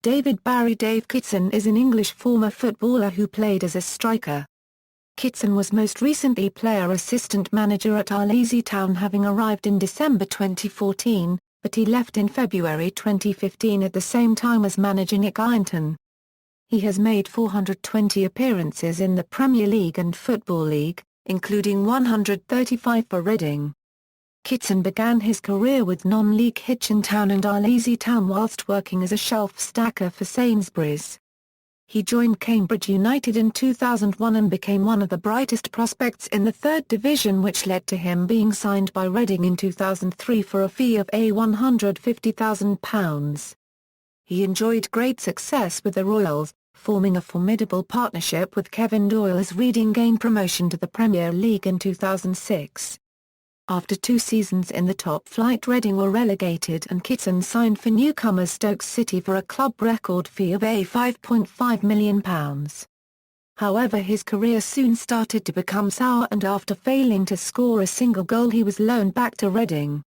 David Barry Dave Kitson is an English former footballer who played as a striker. Kitson was most recently player-assistant manager at Arlesey Town, having arrived in December 2014, but he left in February 2015 at the same time as manager Nick Ironton. He has made 420 appearances in the Premier League and Football League, including 135 for Reading. Kitson began his career with non-league Hitchin Town and Arlesey Town whilst working as a shelf stacker for Sainsbury's. He joined Cambridge United in 2001 and became one of the brightest prospects in the third division, which led to him being signed by Reading in 2003 for a fee of £150,000. He enjoyed great success with the Royals, forming a formidable partnership with Kevin Doyle as Reading gained promotion to the Premier League in 2006. After 2 seasons in the top flight, Reading were relegated and Kitson signed for newcomers Stoke City for a club record fee of £5.5 million. However, his career soon started to become sour, and after failing to score a single goal he was loaned back to Reading.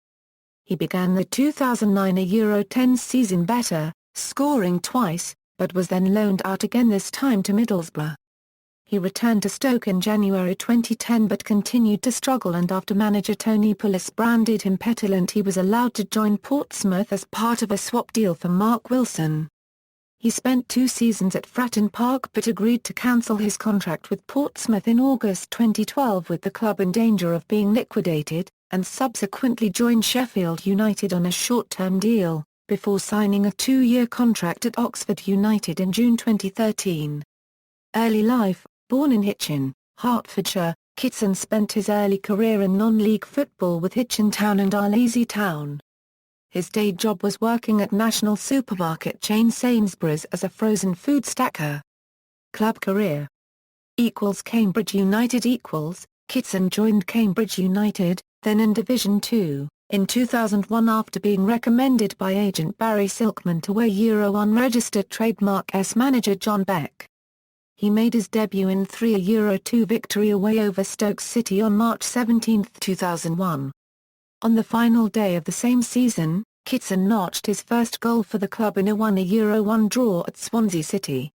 He began the 2009 Euro 10 season better, scoring twice, but was then loaned out again, this time to Middlesbrough. He returned to Stoke in January 2010 but continued to struggle, and after manager Tony Pulis branded him petulant, he was allowed to join Portsmouth as part of a swap deal for Mark Wilson. He spent 2 seasons at Fratton Park but agreed to cancel his contract with Portsmouth in August 2012, with the club in danger of being liquidated, and subsequently joined Sheffield United on a short-term deal, before signing a 2-year contract at Oxford United in June 2013. Early life. Born in Hitchin, Hertfordshire, Kitson spent his early career in non-league football with Hitchin Town and Arlesey Town. His day job was working at national supermarket chain Sainsbury's as a frozen food stacker. Club career Cambridge United Kitson joined Cambridge United, then in Division 2, in 2001 after being recommended by agent Barry Silkman to Euro 1 registered trademark manager John Beck. He made his debut in a Euro 2 victory away over Stoke City on March 17, 2001. On the final day of the same season, Kitson notched his first goal for the club in a Euro 1 draw at Swansea City.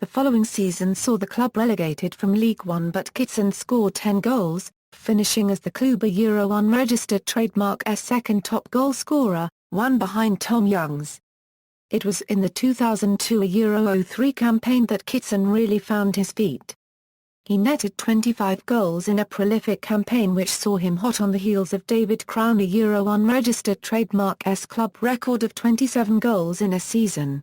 The following season saw the club relegated from League One, but Kitson scored 10 goals, finishing as the club Euro 1 registered trademark's second top goal scorer, one behind Tom Young's. It was in the 2002 Euro 03 campaign that Kitson really found his feet. He netted 25 goals in a prolific campaign which saw him hot on the heels of David Crown Euro 1 registered trademark's club record of 27 goals in a season.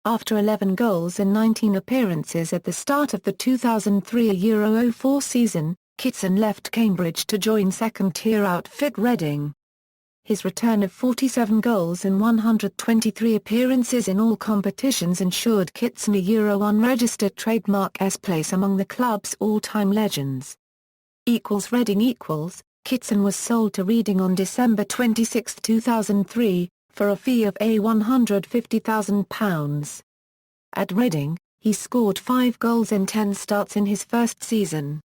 After 11 goals in 19 appearances at the start of the 2003 Euro 04 season, Kitson left Cambridge to join second-tier outfit Reading. His return of 47 goals in 123 appearances in all competitions ensured Kitson a Euro 1 registered trademark's place among the club's all-time legends. Reading Kitson was sold to Reading on December 26, 2003, for a fee of £150,000. At Reading, he scored 5 goals in 10 starts in his first season.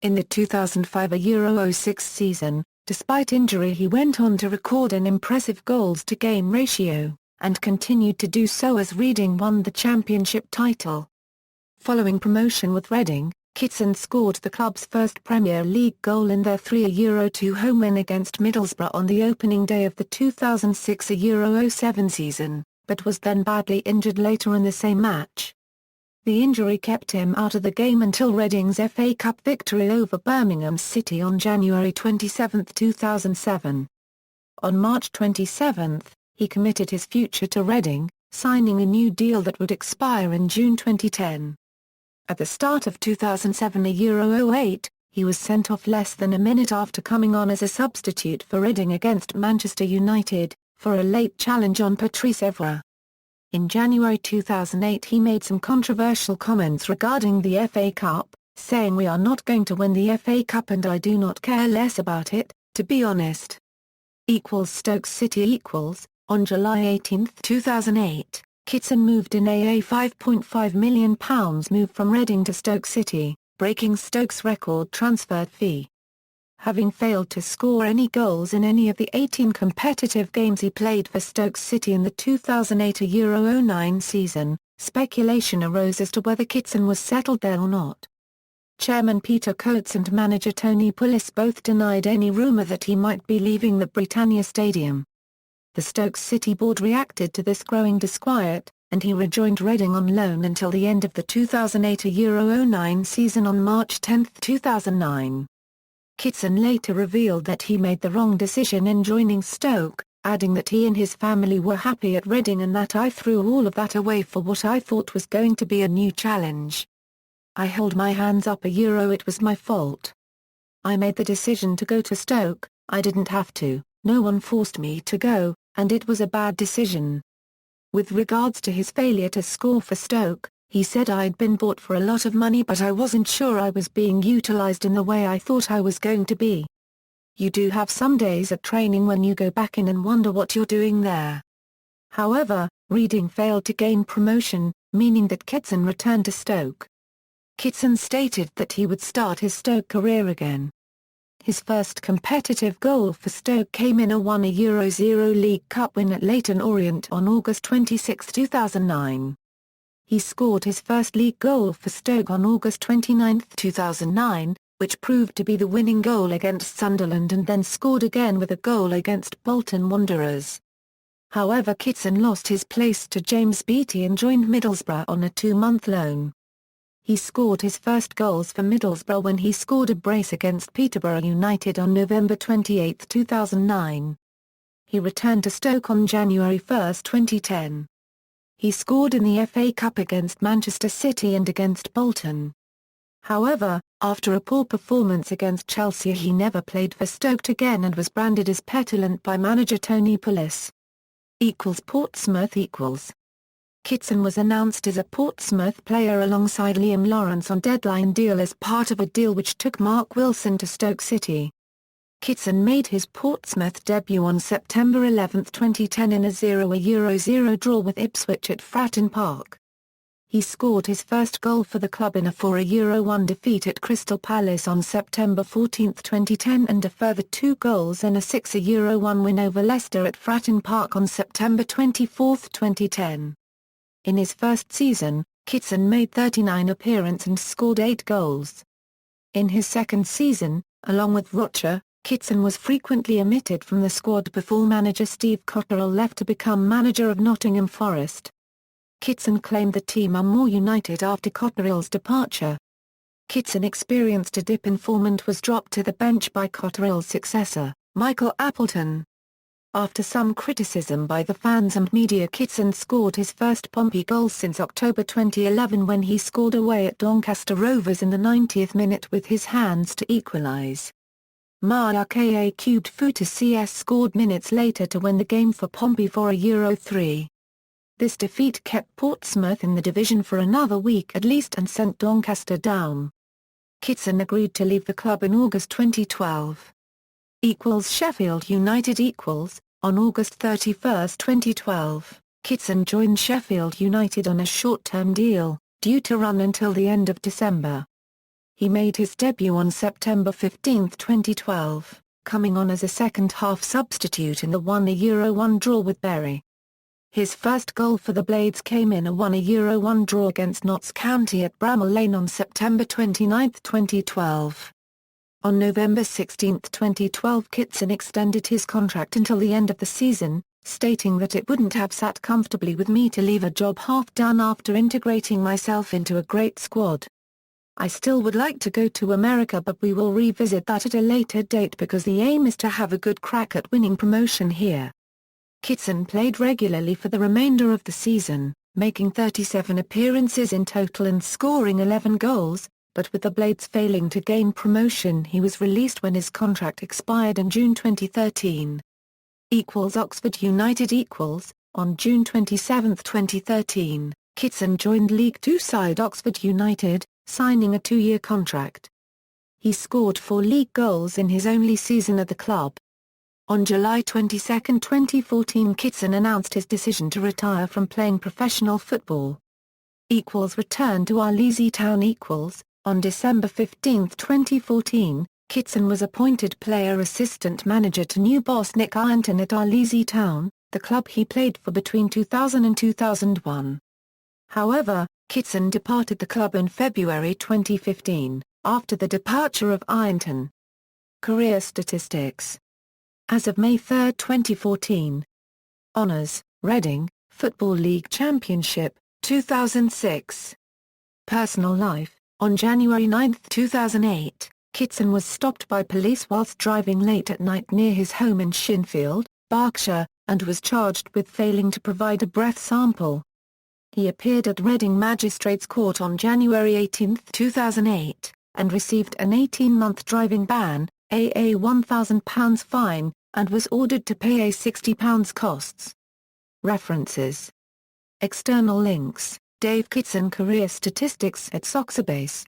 In the 2005 Euro 06 season, despite injury, he went on to record an impressive goals-to-game ratio, and continued to do so as Reading won the championship title. Following promotion with Reading, Kitson scored the club's first Premier League goal in their Euro 2 home win against Middlesbrough on the opening day of the 2006 Euro 07 season, but was then badly injured later in the same match. The injury kept him out of the game until Reading's FA Cup victory over Birmingham City on January 27, 2007. On March 27, he committed his future to Reading, signing a new deal that would expire in June 2010. At the start of 2007 Euro 08, he was sent off less than a minute after coming on as a substitute for Reading against Manchester United, for a late challenge on Patrice Evra. In January 2008 he made some controversial comments regarding the FA Cup, saying, "We are not going to win the FA Cup and I do not care less about it, to be honest." Stoke City On July 18, 2008, Kitson moved in a £5.5 million move from Reading to Stoke City, breaking Stoke's record transfer fee. Having failed to score any goals in any of the 18 competitive games he played for Stoke City in the 2008-09 season, speculation arose as to whether Kitson was settled there or not. Chairman Peter Coates and manager Tony Pulis both denied any rumour that he might be leaving the Britannia Stadium. The Stoke City board reacted to this growing disquiet, and he rejoined Reading on loan until the end of the 2008-09 season on March 10, 2009. Kitson later revealed that he made the wrong decision in joining Stoke, adding that he and his family were happy at Reading and that I threw all of that away for what I thought was going to be a new challenge. I hold my hands up. It was my fault. I made the decision to go to Stoke, I didn't have to, no one forced me to go, and it was a bad decision. With regards to his failure to score for Stoke, he said I'd been bought for a lot of money but I wasn't sure I was being utilised in the way I thought I was going to be. You do have some days at training when you go back in and wonder what you're doing there. However, Reading failed to gain promotion, meaning that Kitson returned to Stoke. Kitson stated that he would start his Stoke career again. His first competitive goal for Stoke came in a 1-0 League Cup win at Leyton Orient on August 26, 2009. He scored his first league goal for Stoke on August 29, 2009, which proved to be the winning goal against Sunderland and then scored again with a goal against Bolton Wanderers. However, Kitson lost his place to James Beattie and joined Middlesbrough on a 2-month loan. He scored his first goals for Middlesbrough when he scored a brace against Peterborough United on November 28, 2009. He returned to Stoke on January 1, 2010. He scored in the FA Cup against Manchester City and against Bolton. However, after a poor performance against Chelsea he never played for Stoke again and was branded as petulant by manager Tony Pulis. Portsmouth Kitson was announced as a Portsmouth player alongside Liam Lawrence on deadline deal as part of a deal which took Mark Wilson to Stoke City. Kitson made his Portsmouth debut on September 11, 2010 in a 0-0 draw with Ipswich at Fratton Park. He scored his first goal for the club in a 4-1 defeat at Crystal Palace on September 14, 2010 and a further 2 goals in a 6-1 win over Leicester at Fratton Park on September 24, 2010. In his first season, Kitson made 39 appearances and scored 8 goals. In his second season, along with Rocher, Kitson was frequently omitted from the squad before manager Steve Cotterill left to become manager of Nottingham Forest. Kitson claimed the team are more united after Cotterill's departure. Kitson experienced a dip in form and was dropped to the bench by Cotterill's successor, Michael Appleton. After some criticism by the fans and media, Kitson scored his first Pompey goal since October 2011 when he scored away at Doncaster Rovers in the 90th minute with his hands to equalise. Maya Cubed Futa CS scored minutes later to win the game for Pompey for a Euro 3. This defeat kept Portsmouth in the division for another week at least and sent Doncaster down. Kitson agreed to leave the club in August 2012. Sheffield United On August 31, 2012, Kitson joined Sheffield United on a short-term deal, due to run until the end of December. He made his debut on September 15, 2012, coming on as a second-half substitute in the 1-1 draw with Bury. His first goal for the Blades came in a 1-1 draw against Notts County at Bramall Lane on September 29, 2012. On November 16, 2012, Kitson extended his contract until the end of the season, stating that it wouldn't have sat comfortably with me to leave a job half done after integrating myself into a great squad. I still would like to go to America, but we will revisit that at a later date because the aim is to have a good crack at winning promotion here. Kitson played regularly for the remainder of the season, making 37 appearances in total and scoring 11 goals, but with the Blades failing to gain promotion he was released when his contract expired in June 2013. Oxford United On June 27, 2013, Kitson joined League Two side Oxford United, signing a 2-year contract. He scored 4 league goals in his only season at the club. On July 22, 2014, Kitson announced his decision to retire from playing professional football. Returned to Arlesey Town On December 15, 2014, Kitson was appointed player assistant manager to new boss Nick Ironton at Arlesey Town, the club he played for between 2000 and 2001. However, Kitson departed the club in February 2015, after the departure of Ironton. Career statistics. As of May 3, 2014. Honours: Reading, Football League Championship, 2006. Personal life: on January 9, 2008, Kitson was stopped by police whilst driving late at night near his home in Shinfield, Berkshire, and was charged with failing to provide a breath sample. He appeared at Reading Magistrates Court on January 18, 2008, and received an 18-month driving ban, a £1,000 fine, and was ordered to pay a £60 costs. References. External links: Dave Kitson career statistics at Soxerbase.